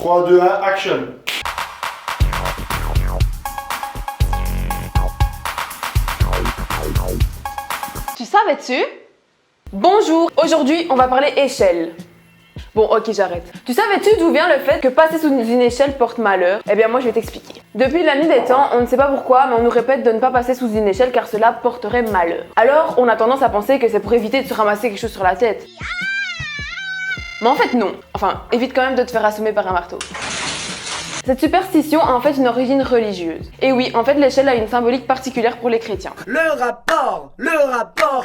3, 2, 1, action. Tu savais-tu? Bonjour, aujourd'hui on va parler échelle. Bon, ok, j'arrête. Tu savais-tu d'où vient le fait que passer sous une échelle porte malheur? Eh bien, moi, je vais t'expliquer. Depuis la nuit des temps, on ne sait pas pourquoi, mais on nous répète de ne pas passer sous une échelle car cela porterait malheur. Alors, on a tendance à penser que c'est pour éviter de se ramasser quelque chose sur la tête. Mais en fait, non. Enfin, évite quand même de te faire assommer par un marteau. Cette superstition a en fait une origine religieuse. Et oui, en fait, l'échelle a une symbolique particulière pour les chrétiens. Le rapport,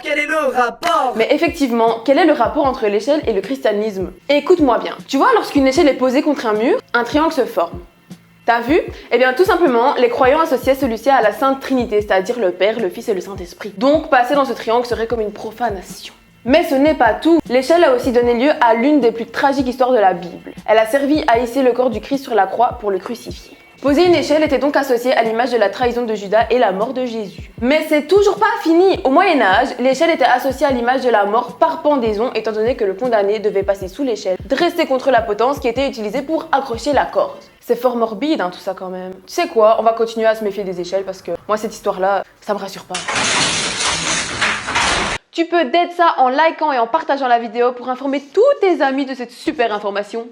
quel est le rapport? Mais effectivement, quel est le rapport entre l'échelle et le christianisme? Écoute-moi bien. Tu vois, lorsqu'une échelle est posée contre un mur, un triangle se forme. T'as vu? Eh bien, tout simplement, les croyants associaient celui-ci à la Sainte Trinité, c'est-à-dire le Père, le Fils et le Saint-Esprit. Donc, passer dans ce triangle serait comme une profanation. Mais ce n'est pas tout. L'échelle a aussi donné lieu à l'une des plus tragiques histoires de la Bible. Elle a servi à hisser le corps du Christ sur la croix pour le crucifier. Poser une échelle était donc associé à l'image de la trahison de Judas et la mort de Jésus. Mais c'est toujours pas fini. Au Moyen-Âge, l'échelle était associée à l'image de la mort par pendaison, étant donné que le condamné devait passer sous l'échelle, dressé contre la potence qui était utilisée pour accrocher la corde. C'est fort morbide, tout ça quand même. Tu sais quoi, on va continuer à se méfier des échelles parce que moi, cette histoire-là, ça me rassure pas. Tu peux d'aider ça en likant et en partageant la vidéo pour informer tous tes amis de cette super information.